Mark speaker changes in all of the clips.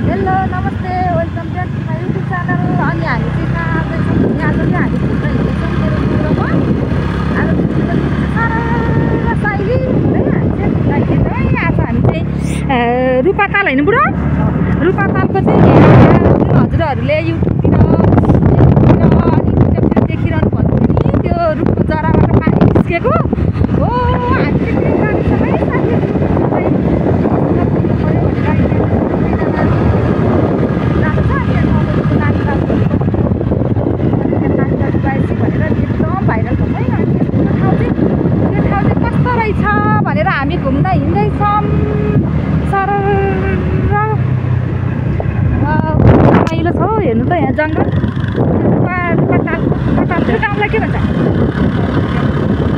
Speaker 1: Hello नमस्ते welcome back to my YouTube channel. अनि हामी चाहिँ कहाँ आउँदैछौँ भने आज चाहिँ हामी घुम्न हिँड्दैछौँ मेरो बुढोमा। आज सारा साइली है हामी चाहिँ घुम्न हिँड्दैछौँ है। आज हामी चाहिँ रूपाताल होइन बुढो, रूपातालको चाहिँ जुन हजुरहरूले युट्युबतिर अनि देखिरहनु भन्थ्यो नि त्यो रुखको जराबाट पानी निस्केको हो। हामी चाहिँ त्यही जाँदैछौँ है साथीहरू। भनेर हामी घुम्न हिँड्दैछौँ। रमाइलो छ हेर्नु त यहाँ जङ्गल। रूपातालको गाउँलाई के भन्छ?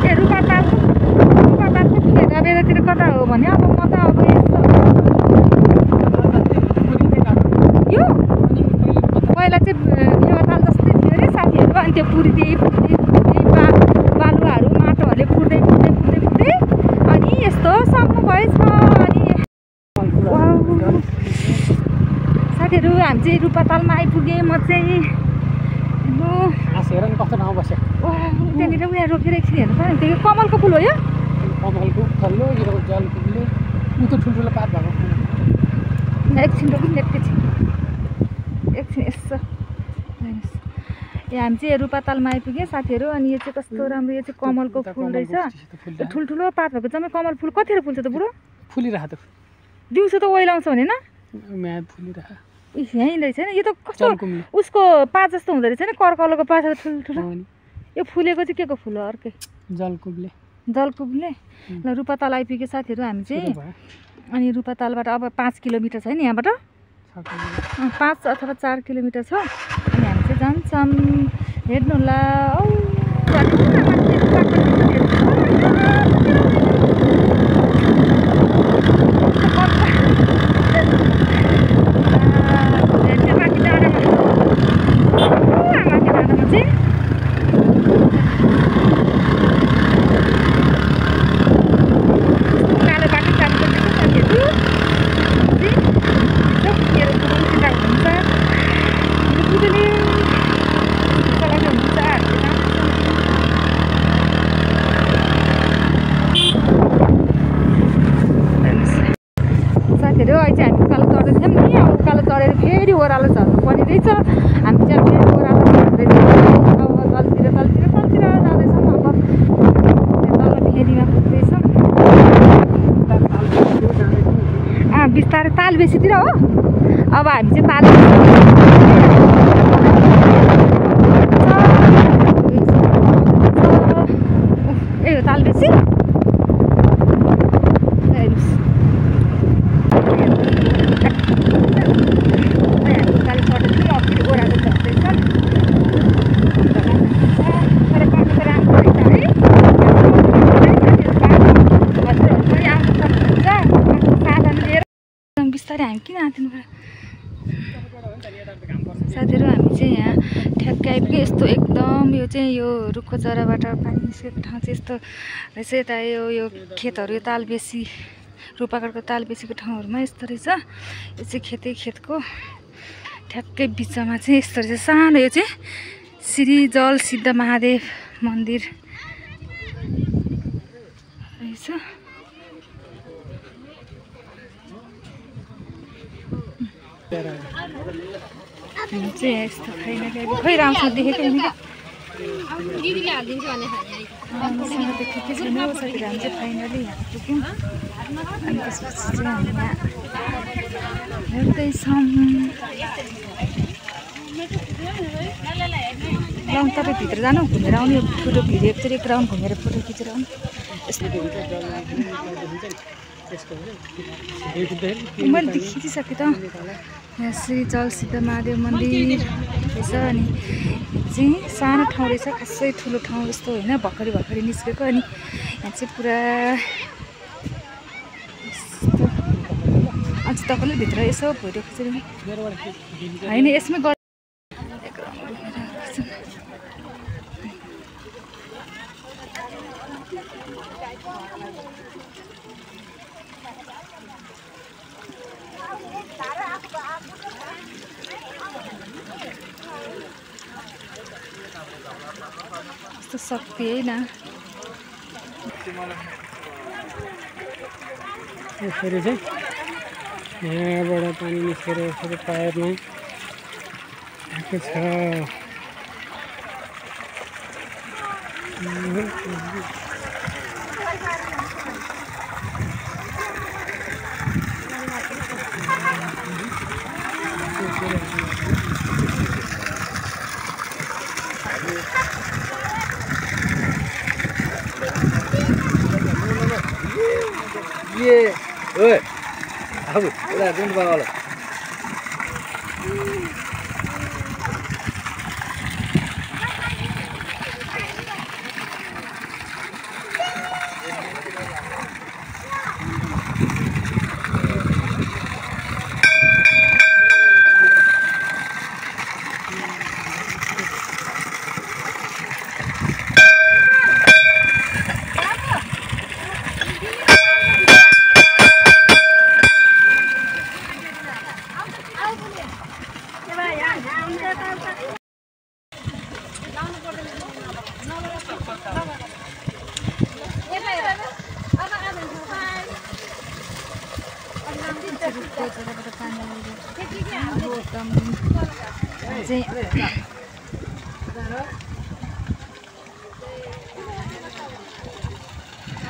Speaker 1: ए रूपातालको बेलातिर कता हो भने अब म त अब यो पहिला चाहिँ फेवाताल जस्तै थियो अरे साथीहरू। अनि त्यो पुरिँदै बालुवाहरू माटोहरूले पुर्दै अनि यस्तो सम्म भएछ। अनि साथीहरू हामी चाहिँ रूपातालमा आइपुगेँ। म चाहिँ त्यहाँनिर उयो रोकेर एकछिन हेर्नु पऱ्यो। त्यो कमलको फुल हो यो?
Speaker 2: कमलको फल्लो यो जलकुले उ त ठुल्ठुलो पात भएको
Speaker 1: एकछिन रोक्नु एकछिन यसो। यहाँ हामी चाहिँ रूपातालमा आइपुगेँ साथीहरू। अनि यो चाहिँ कस्तो राम्रो, यो चाहिँ कमलको फुल रहेछ। ठुल्ठुलो पात भएको जम्मै कमल फुल कतिखेर फुल्छ त बुढो?
Speaker 2: फुलिरहेको त
Speaker 1: दिउँसो त ओइलाउँछ भने न
Speaker 2: फुलिरहेको
Speaker 1: यहीँ रहेछ नि। यो त कस्तो उसको पात जस्तो हुँदो रहेछ नि, करकलको पात ठुल्ठुलो। यो फुलेको चाहिँ के को फुल हो? अर्कै जलकुब्ले। ल रूपाताल आइपुग्यो साथीहरू हामी चाहिँ। अनि रूपातालबाट अब 5 किलोमिटर छ नि यहाँबाट, 5 अथवा 4 किलोमिटर छ। अनि हामी चाहिँ जान्छौँ। हेर्नु होला साथीहरू। अहिले चाहिँ हामी उकालो चढ्दैथ्यौँ नि, अब उकालो चढेर फेरि ओह्रालो झर्नु पर्ने रहेछ। हामी चाहिँ फेरि ओह्रालो झर्दैछौँ। अब तलतिर जाँदैछौँ। अब तल फेरिमा पुग्दैछौँ। बिस्तारै ताल बेसीतिर हो। अब हामी चाहिँ ताल ए हो ताल बेसी। बिस्तारै हामी किन आँटिनु पर्यो साथीहरू। हामी चाहिँ यहाँ ठ्याक्कै आइपुग्यो। यस्तो एकदम यो चाहिँ यो रुखको जराबाट पानी निस्केको ठाउँ चाहिँ यस्तो रहेछ। यता यो खेतहरू, यो तालबेसी, रूपाकालको तालबेसीको ठाउँहरूमा यस्तो रहेछ। यो चाहिँ खेतको ठ्याक्कै बिचमा चाहिँ यस्तो रहेछ सानो। यो चाहिँ श्री जल सिद्ध महादेव मन्दिर रहेछ। हामी चाहिँ यस्तो फाइनली खै राम्रोसँग देखेको नि दिदीले हालिदिन्छ भने राम्रोसँग देखेकै छैन साथीहरू। हामी चाहिँ फाइनली यहाँ पुग्यौँ। अनि त्यसपछि चाहिँ हामी यहाँ हेर्दैछौँ। ल तपाईँ भित्र जानु, घुमेर आउनु। यो फोटो भिडियो एक राउन्ड घुमेर फोटो खिचेर आउनु। मैले त खिचिसकेँ त। यहाँ श्री जल सिद्ध महादेव मन्दिर रहेछ। अनि चाहिँ सानो ठाउँ रहेछ, खासै ठुलो ठाउँ जस्तो होइन, भर्खरै निस्केको। अनि यहाँ चाहिँ पुरा अझ तपाईँले भित्र यसो फोटो खिचेर होइन यसमै शक्ति होइन।
Speaker 2: यसरी चाहिँ यहाँबाट पानी निस्केर यसरी टायरमा आएको छ।
Speaker 3: ये ओए अब उता जुन बाबाले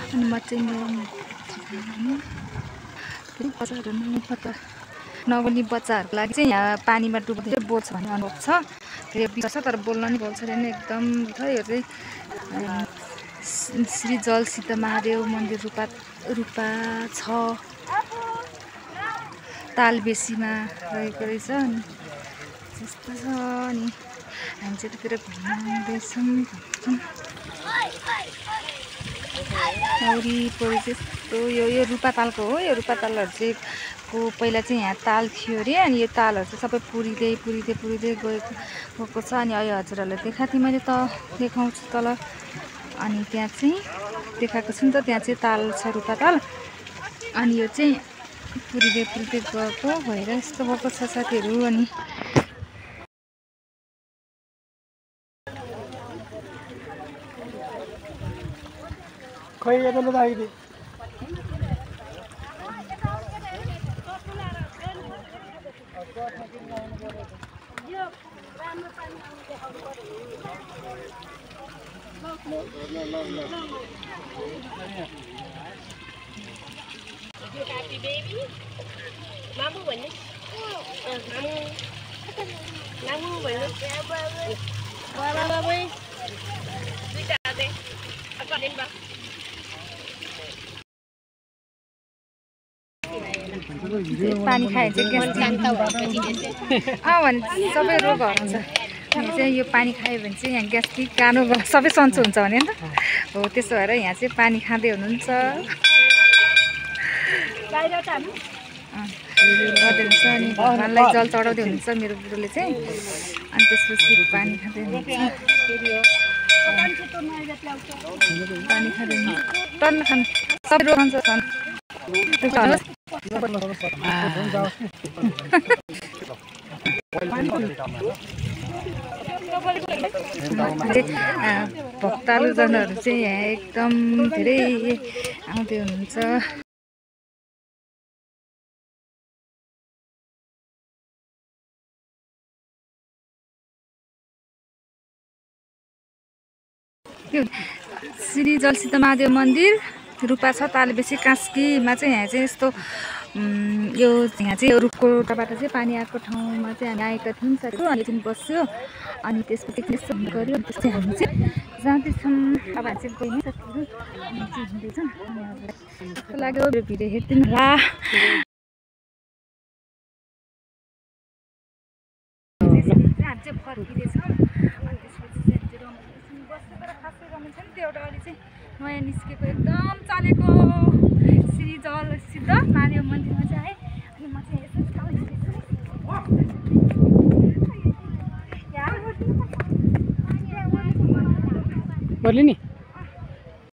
Speaker 1: अनि म चाहिँ नगर्ने बच्चाहरूको लागि चाहिँ यहाँ पानीमा डुब्दै बोल्छ भन्ने अनुभव छ। फेरि बिर्छ तर बोल्न नि बोल्छ नि एकदम छ। यो चाहिँ श्री जल सीता महादेव मन्दिर रूपा 6 तालबेसीमा रहेको रहेछ। अनि त्यस्तो छ। अनि हामी चाहिँ त्यतिर घुम्न आउँदैछौँ। वरिपरि चाहिँ यस्तो यो रूपातालको हो। यो रूपातालहरू चाहिँ पहिला चाहिँ यहाँ ताल थियो अरे। अनि यो तालहरू चाहिँ सबै पुरिँदै गएको छ। अनि अहिले हजुरहरूलाई देखाएको थिएँ मैले, त देखाउँछु तल। अनि त्यहाँ चाहिँ देखाएको छु नि त, त्यहाँ चाहिँ ताल छ रूपाताल। अनि यो चाहिँ पुरिँदै गएको भएर यस्तो भएको छ साथीहरू। अनि
Speaker 2: खै यता लदाइदे
Speaker 4: Happy baby. Mamu भन्नु. Mamu भन्नु. बाबा दुईटा दे. अगाडि बा.
Speaker 1: पानी खायो चाहिँ ग्यास भने सबै रोग हराउँछ। यहाँ चाहिँ यो पानी खायो भने चाहिँ यहाँ ग्यास्ट्रिक कानो सबै सन्चो हुन्छ भने नि त हो। त्यसो भएर यहाँ चाहिँ पानी खाँदै हुनुहुन्छ। गर्दै हुन्छ। अनि भगवान्लाई जल चढाउँदै हुनुहुन्छ मेरो बुढोले चाहिँ। अनि त्यसपछि पानी खाँदै हुनुहुन्छ। पानी खाँदै हुनुहुन्छ। टन्न खानु सबै रोग हुन्छ। भक्तालुजनहरू चाहिँ यहाँ एकदम धेरै आउँदै हुनुहुन्छ। श्री जल सीता महादेव मन्दिर रूपा 6 तालबेसी कास्कीमा चाहिँ यहाँ चाहिँ यस्तो यहाँ चाहिँ रुखको टबाट चाहिँ पानी आएको ठाउँमा चाहिँ हामी आएका थियौँ साथीहरू। अनि चाहिँ बस्यो। अनि त्यसपछि यस्तो गऱ्यो। अनि त्यसपछि हामी चाहिँ जाँदैछौँ। अब हामी चाहिँ गयौँ साथीहरू। हामी चाहिँ हिँड्दैछौँ। कस्तो लाग्यो भिडियो हेरिदिनु होला। हामी चाहिँ फर्किँदैछौँ। अनि त्यसपछि चाहिँ बसेर खासै रमाइलो छ नि त्यो एउटा अहिले चाहिँ नयाँ निस्केको एकदम चलेको श्री जल सीता महादेव मन्दिरमा चाहिँ आएँ। अनि म चाहिँ यसो
Speaker 2: गर्ली नि